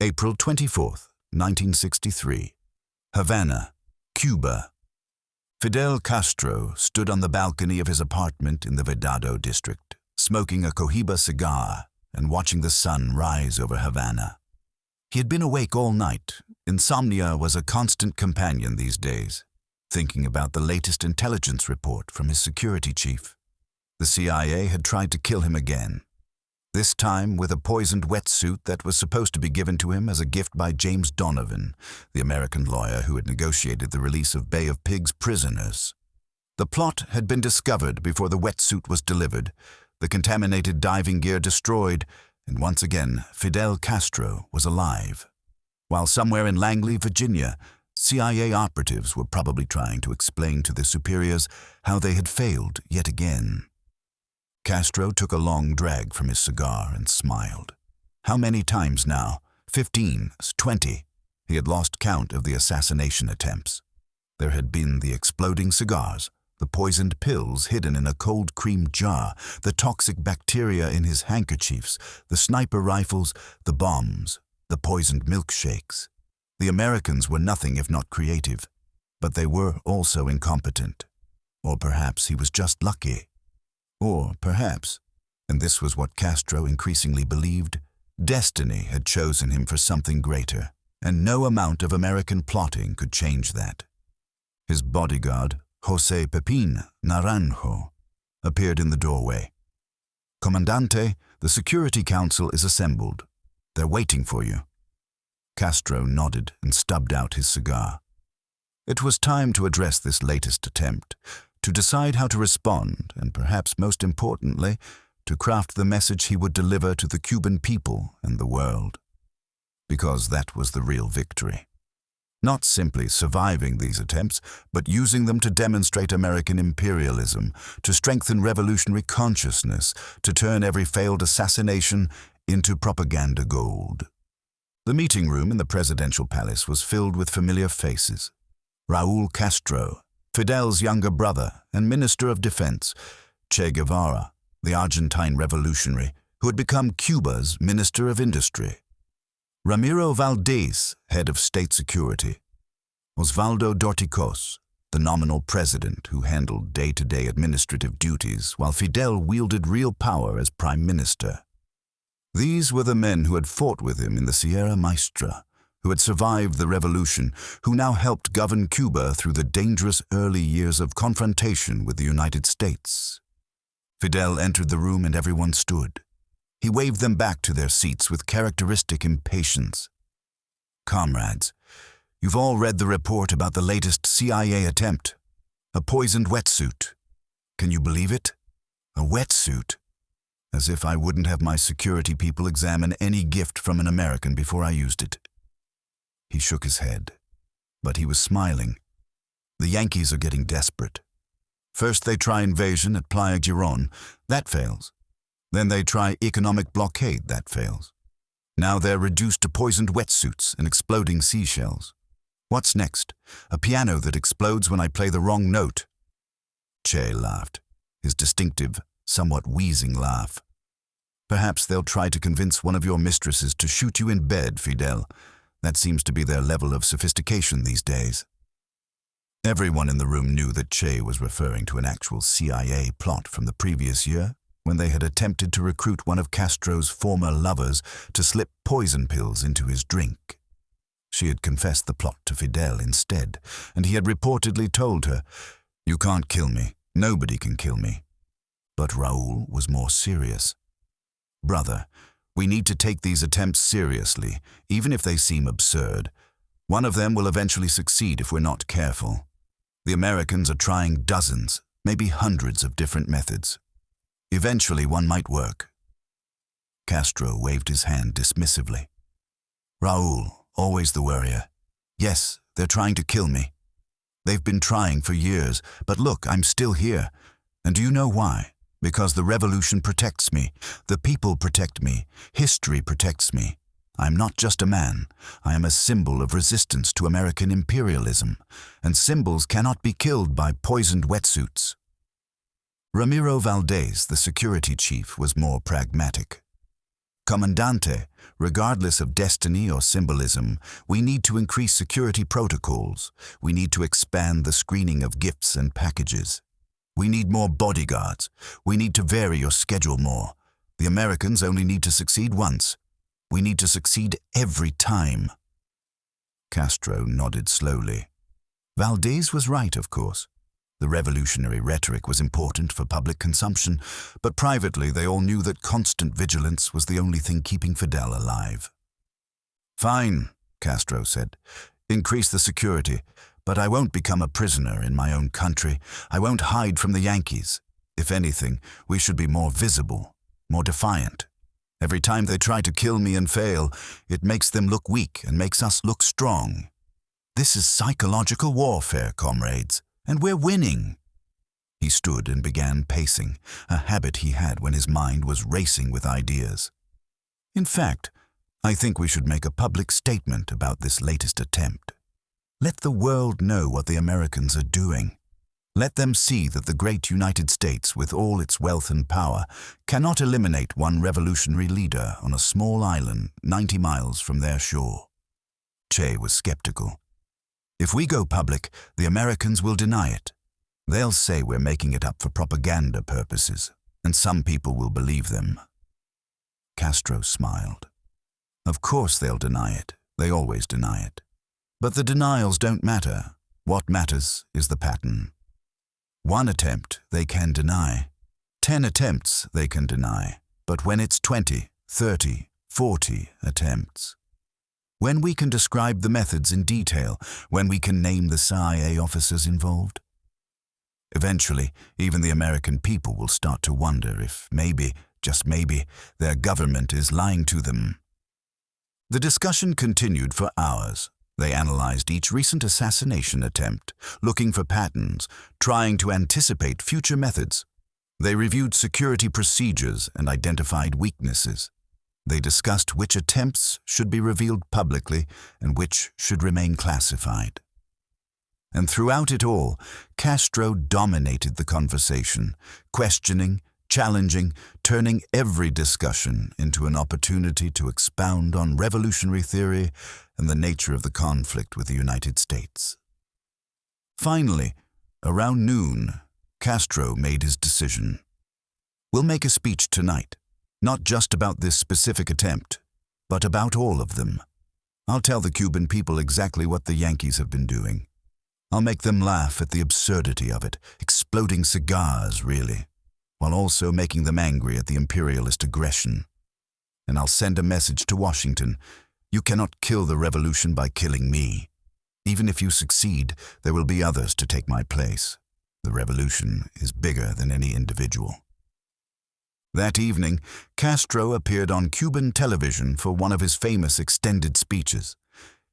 April 24, 1963. Havana, Cuba. Fidel Castro stood on the balcony of his apartment in the Vedado district, smoking a Cohiba cigar and watching the sun rise over Havana. He had been awake all night. Insomnia was a constant companion these days, thinking about the latest intelligence report from his security chief. The CIA had tried to kill him again, this time with a poisoned wetsuit that was supposed to be given to him as a gift by James Donovan, the American lawyer who had negotiated the release of Bay of Pigs prisoners. The plot had been discovered before the wetsuit was delivered, the contaminated diving gear destroyed, and once again Fidel Castro was alive. While somewhere in Langley, Virginia, CIA operatives were probably trying to explain to their superiors how they had failed yet again. Castro took a long drag from his cigar and smiled. How many times now? 15, 20. He had lost count of the assassination attempts. There had been the exploding cigars, the poisoned pills hidden in a cold cream jar, the toxic bacteria in his handkerchiefs, the sniper rifles, the bombs, the poisoned milkshakes. The Americans were nothing if not creative, but they were also incompetent. Or perhaps he was just lucky. Or perhaps, and this was what Castro increasingly believed, destiny had chosen him for something greater, and no amount of American plotting could change that. His bodyguard, José Pepín Naranjo, appeared in the doorway. "Comandante, the Security Council is assembled. They're waiting for you." Castro nodded and stubbed out his cigar. It was time to address this latest attempt, to decide how to respond, and perhaps most importantly, to craft the message he would deliver to the Cuban people and the world. Because that was the real victory. Not simply surviving these attempts, but using them to demonstrate American imperialism, to strengthen revolutionary consciousness, to turn every failed assassination into propaganda gold. The meeting room in the presidential palace was filled with familiar faces. Raúl Castro, Fidel's younger brother and Minister of Defense, Che Guevara, the Argentine revolutionary who had become Cuba's Minister of Industry, Ramiro Valdés, head of state security, Osvaldo Dorticos, the nominal president who handled day-to-day administrative duties while Fidel wielded real power as prime minister. These were the men who had fought with him in the Sierra Maestra, who had survived the revolution, who now helped govern Cuba through the dangerous early years of confrontation with the United States. Fidel entered the room and everyone stood. He waved them back to their seats with characteristic impatience. "Comrades, you've all read the report about the latest CIA attempt. A poisoned wetsuit. Can you believe it? A wetsuit. As if I wouldn't have my security people examine any gift from an American before I used it." He shook his head, but he was smiling. The Yankees are getting desperate. First they try invasion at Playa Girón. That fails. Then they try economic blockade. That fails. Now they're reduced to poisoned wetsuits and exploding seashells. What's next? A piano that explodes when I play the wrong note. Che laughed, his distinctive, somewhat wheezing laugh. "Perhaps they'll try to convince one of your mistresses to shoot you in bed, Fidel. That seems to be their level of sophistication these days." Everyone in the room knew that Che was referring to an actual CIA plot from the previous year, when they had attempted to recruit one of Castro's former lovers to slip poison pills into his drink. She had confessed the plot to Fidel instead, and he had reportedly told her, "You can't kill me. Nobody can kill me." But Raúl was more serious. "Brother, we need to take these attempts seriously, even if they seem absurd. One of them will eventually succeed if we're not careful. The Americans are trying dozens, maybe hundreds of different methods. Eventually one might work." Castro waved his hand dismissively. "Raúl, always the worrier. Yes, they're trying to kill me. They've been trying for years, but look, I'm still here. And do you know why? Because the revolution protects me. The people protect me. History protects me. I am not just a man. I am a symbol of resistance to American imperialism, and symbols cannot be killed by poisoned wetsuits." Ramiro Valdés, the security chief, was more pragmatic. Comandante, regardless of destiny or symbolism, we need to increase security protocols. We need to expand the screening of gifts and packages. We need more bodyguards. We need to vary your schedule more. The Americans only need to succeed once. We need to succeed every time. Castro nodded slowly. Valdez was right, of course. The revolutionary rhetoric was important for public consumption, but privately they all knew that constant vigilance was the only thing keeping Fidel alive. "Fine," Castro said. "Increase the security, but I won't become a prisoner in my own country. I won't hide from the Yankees. If anything, we should be more visible, more defiant. Every time they try to kill me and fail, it makes them look weak and makes us look strong. This is psychological warfare, comrades. And we're winning." He stood and began pacing, a habit he had when his mind was racing with ideas. "In fact, I think we should make a public statement about this latest attempt. Let the world know what the Americans are doing. Let them see that the great United States, with all its wealth and power, cannot eliminate one revolutionary leader on a small island 90 miles from their shore." Che was skeptical. "If we go public, the Americans will deny it. They'll say we're making it up for propaganda purposes, and some people will believe them." Castro smiled. "Of course they'll deny it. They always deny it. But the denials don't matter. What matters is the pattern. One attempt they can deny. 10 attempts they can deny. But when it's 20, 30, 40 attempts, when we can describe the methods in detail, when we can name the CIA officers involved, eventually, even the American people will start to wonder if maybe, just maybe, their government is lying to them." The discussion continued for hours. They analyzed each recent assassination attempt, looking for patterns, trying to anticipate future methods. They reviewed security procedures and identified weaknesses. They discussed which attempts should be revealed publicly and which should remain classified. And throughout it all, Castro dominated the conversation, questioning, challenging, turning every discussion into an opportunity to expound on revolutionary theory and the nature of the conflict with the United States. Finally, around noon, Castro made his decision. "We'll make a speech tonight. Not just about this specific attempt, but about all of them. I'll tell the Cuban people exactly what the Yankees have been doing. I'll make them laugh at the absurdity of it, exploding cigars, really, while also making them angry at the imperialist aggression. And I'll send a message to Washington. You cannot kill the revolution by killing me. Even if you succeed, there will be others to take my place. The revolution is bigger than any individual." That evening, Castro appeared on Cuban television for one of his famous extended speeches.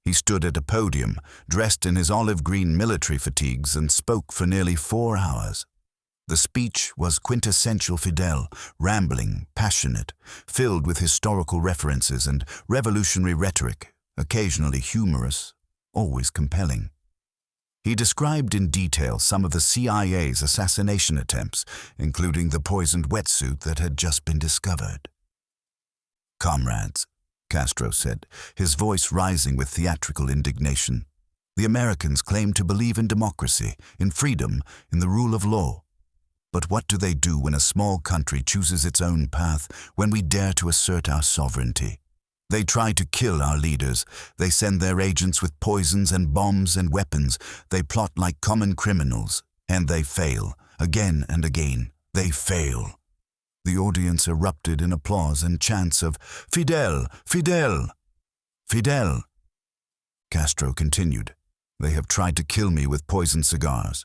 He stood at a podium, dressed in his olive-green military fatigues, and spoke for nearly 4 hours. The speech was quintessential Fidel, rambling, passionate, filled with historical references and revolutionary rhetoric, occasionally humorous, always compelling. He described in detail some of the CIA's assassination attempts, including the poisoned wetsuit that had just been discovered. "Comrades," Castro said, his voice rising with theatrical indignation, "the Americans claim to believe in democracy, in freedom, in the rule of law. But what do they do when a small country chooses its own path, when we dare to assert our sovereignty? They try to kill our leaders. They send their agents with poisons and bombs and weapons. They plot like common criminals. And they fail. Again and again. They fail." The audience erupted in applause and chants of "Fidel! Fidel! Fidel!" Castro continued, "They have tried to kill me with poisoned cigars.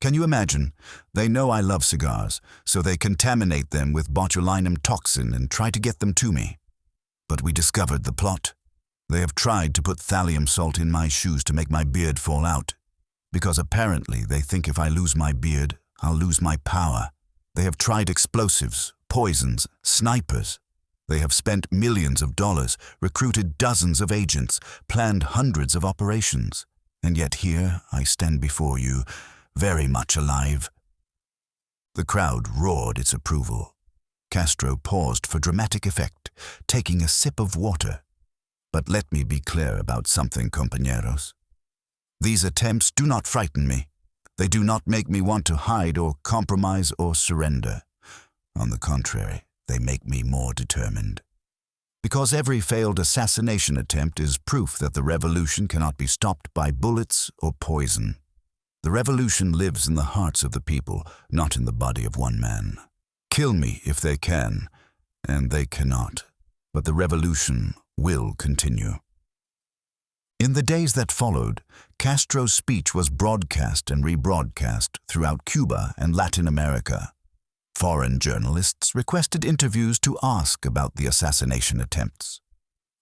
Can you imagine? They know I love cigars, so they contaminate them with botulinum toxin and try to get them to me. But we discovered the plot. They have tried to put thallium salt in my shoes to make my beard fall out, because apparently they think if I lose my beard, I'll lose my power. They have tried explosives, poisons, snipers. They have spent millions of dollars, recruited dozens of agents, planned hundreds of operations. And yet here I stand before you, very much alive." The crowd roared its approval. Castro paused for dramatic effect, taking a sip of water. But let me be clear about something, compañeros. These attempts do not frighten me. They do not make me want to hide or compromise or surrender. On the contrary, they make me more determined. Because every failed assassination attempt is proof that the revolution cannot be stopped by bullets or poison. The revolution lives in the hearts of the people, not in the body of one man. Kill me if they can, and they cannot, but the revolution will continue. In the days that followed, Castro's speech was broadcast and rebroadcast throughout Cuba and Latin America. Foreign journalists requested interviews to ask about the assassination attempts.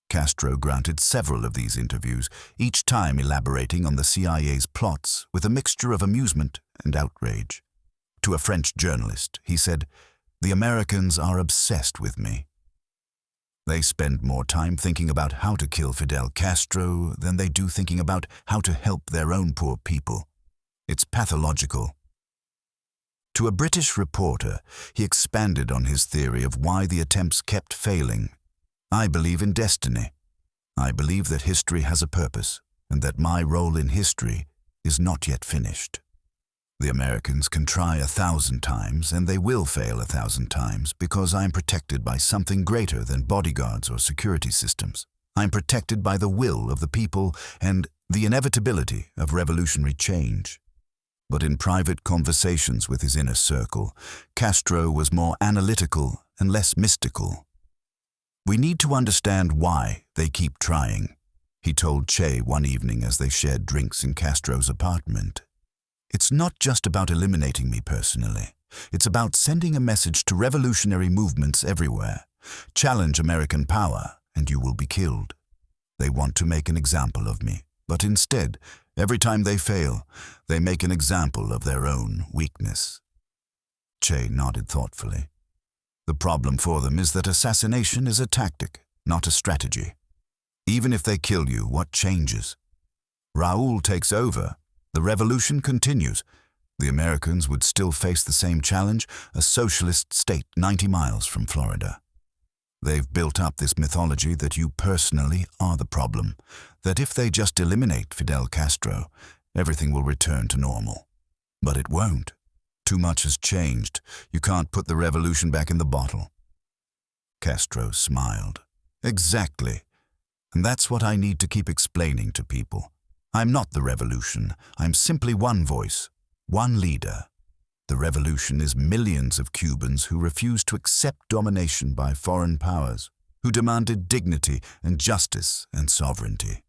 Castro granted several of these interviews, each time elaborating on the CIA's plots with a mixture of amusement and outrage. To a French journalist, he said, "The Americans are obsessed with me. They spend more time thinking about how to kill Fidel Castro than they do thinking about how to help their own poor people. It's pathological." To a British reporter, he expanded on his theory of why the attempts kept failing. "I believe in destiny. I believe that history has a purpose, and that my role in history is not yet finished. The Americans can try 1,000 times, and they will fail 1,000 times, because I'm protected by something greater than bodyguards or security systems. I'm protected by the will of the people and the inevitability of revolutionary change." But in private conversations with his inner circle, Castro was more analytical and less mystical. "We need to understand why they keep trying," he told Che one evening as they shared drinks in Castro's apartment. "It's not just about eliminating me personally. It's about sending a message to revolutionary movements everywhere. Challenge American power, and you will be killed. They want to make an example of me, but instead, every time they fail, they make an example of their own weakness." Che nodded thoughtfully. "The problem for them is that assassination is a tactic, not a strategy. Even if they kill you, what changes? Raúl takes over. The revolution continues. The Americans would still face the same challenge, a socialist state 90 miles from Florida. They've built up this mythology that you personally are the problem, that if they just eliminate Fidel Castro, everything will return to normal. But it won't. Too much has changed. You can't put the revolution back in the bottle." Castro smiled. "Exactly. And that's what I need to keep explaining to people. I'm not the revolution. I'm simply one voice, one leader. The revolution is millions of Cubans who refuse to accept domination by foreign powers, who demanded dignity and justice and sovereignty.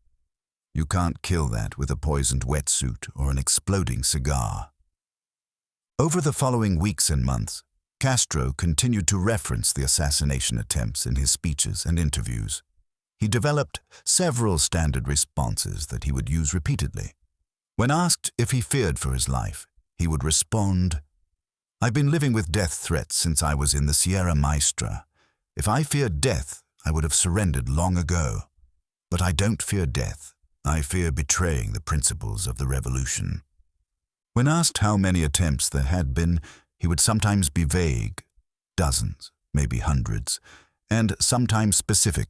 You can't kill that with a poisoned wetsuit or an exploding cigar." Over the following weeks and months, Castro continued to reference the assassination attempts in his speeches and interviews. He developed several standard responses that he would use repeatedly. When asked if he feared for his life, he would respond, "I've been living with death threats since I was in the Sierra Maestra. If I feared death, I would have surrendered long ago. But I don't fear death. I fear betraying the principles of the revolution." When asked how many attempts there had been, he would sometimes be vague, dozens, maybe hundreds, and sometimes specific,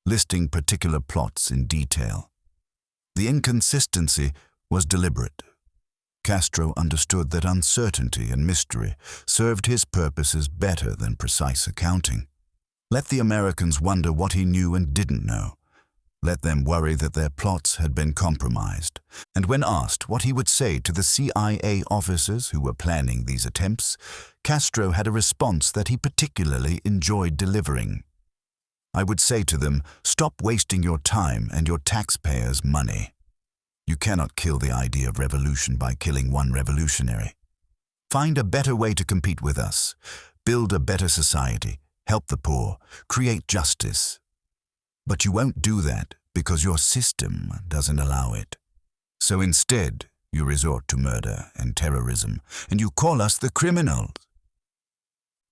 listing particular plots in detail. The inconsistency was deliberate. Castro understood that uncertainty and mystery served his purposes better than precise accounting. Let the Americans wonder what he knew and didn't know. Let them worry that their plots had been compromised. And when asked what he would say to the CIA officers who were planning these attempts, Castro had a response that he particularly enjoyed delivering. "I would say to them, stop wasting your time and your taxpayers' money. You cannot kill the idea of revolution by killing one revolutionary. Find a better way to compete with us. Build a better society. Help the poor. Create justice. But you won't do that because your system doesn't allow it. So instead, you resort to murder and terrorism, and you call us the criminals."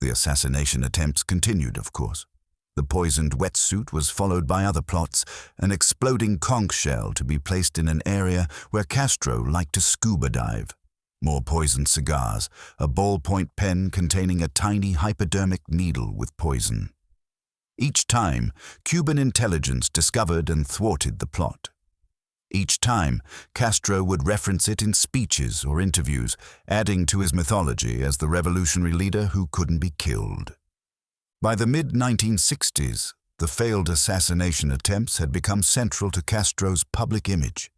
The assassination attempts continued, of course. The poisoned wetsuit was followed by other plots, an exploding conch shell to be placed in an area where Castro liked to scuba dive. More poisoned cigars, a ballpoint pen containing a tiny hypodermic needle with poison. Each time, Cuban intelligence discovered and thwarted the plot. Each time, Castro would reference it in speeches or interviews, adding to his mythology as the revolutionary leader who couldn't be killed. By the mid-1960s, the failed assassination attempts had become central to Castro's public image.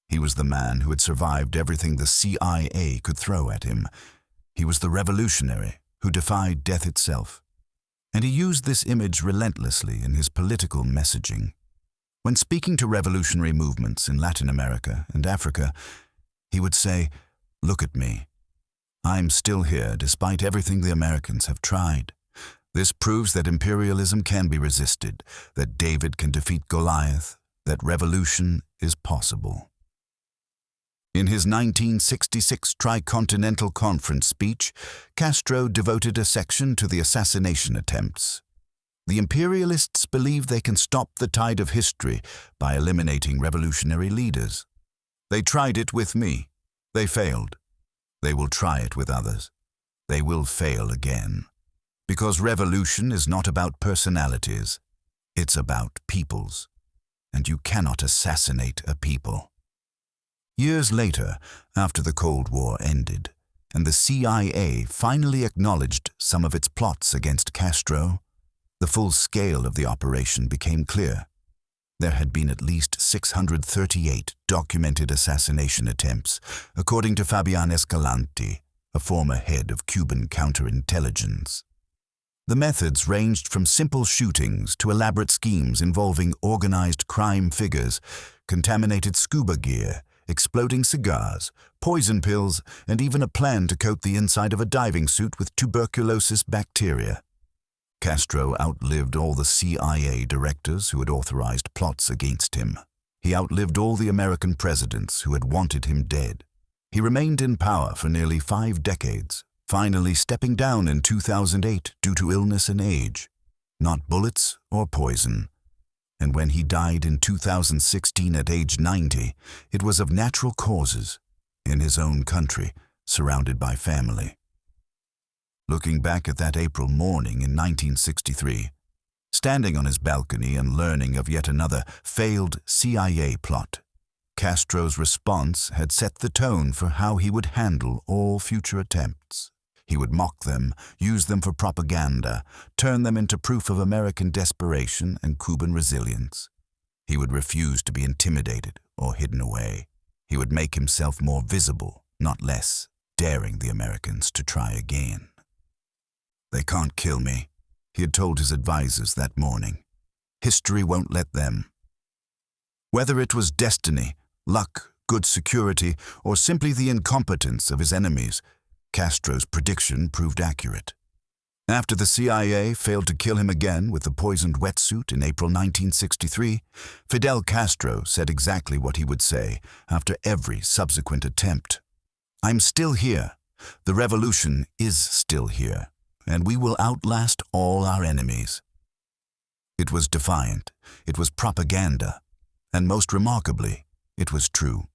He was the man who had survived everything the CIA could throw at him. He was the revolutionary who defied death itself. And he used this image relentlessly in his political messaging. When speaking to revolutionary movements in Latin America and Africa, he would say, "Look at me. I'm still here despite everything the Americans have tried. This proves that imperialism can be resisted, that David can defeat Goliath, that revolution is possible." In his 1966 Tricontinental Conference speech, Castro devoted a section to the assassination attempts. The imperialists believe they can stop the tide of history by eliminating revolutionary leaders. They tried it with me. They failed. They will try it with others. They will fail again. Because revolution is not about personalities. It's about peoples. And you cannot assassinate a people. Years later, after the Cold War ended, and the CIA finally acknowledged some of its plots against Castro, the full scale of the operation became clear. There had been at least 638 documented assassination attempts, according to Fabian Escalante, a former head of Cuban counterintelligence. The methods ranged from simple shootings to elaborate schemes involving organized crime figures, contaminated scuba gear, exploding cigars, poison pills, and even a plan to coat the inside of a diving suit with tuberculosis bacteria. Castro outlived all the CIA directors who had authorized plots against him. He outlived all the American presidents who had wanted him dead. He remained in power for nearly 5 decades, finally stepping down in 2008 due to illness and age, not bullets or poison. And when he died in 2016 at age 90, it was of natural causes, in his own country, surrounded by family. Looking back at that April morning in 1963, standing on his balcony and learning of yet another failed CIA plot, Castro's response had set the tone for how he would handle all future attempts. He would mock them, use them for propaganda, turn them into proof of American desperation and Cuban resilience. He would refuse to be intimidated or hidden away. He would make himself more visible, not less, daring the Americans to try again. "They can't kill me," he had told his advisors that morning. "History won't let them." Whether it was destiny, luck, good security, or simply the incompetence of his enemies, Castro's prediction proved accurate. After the CIA failed to kill him again with the poisoned wetsuit in April 1963, Fidel Castro said exactly what he would say after every subsequent attempt. "I'm still here. The revolution is still here, and we will outlast all our enemies." It was defiant, it was propaganda, and most remarkably, it was true.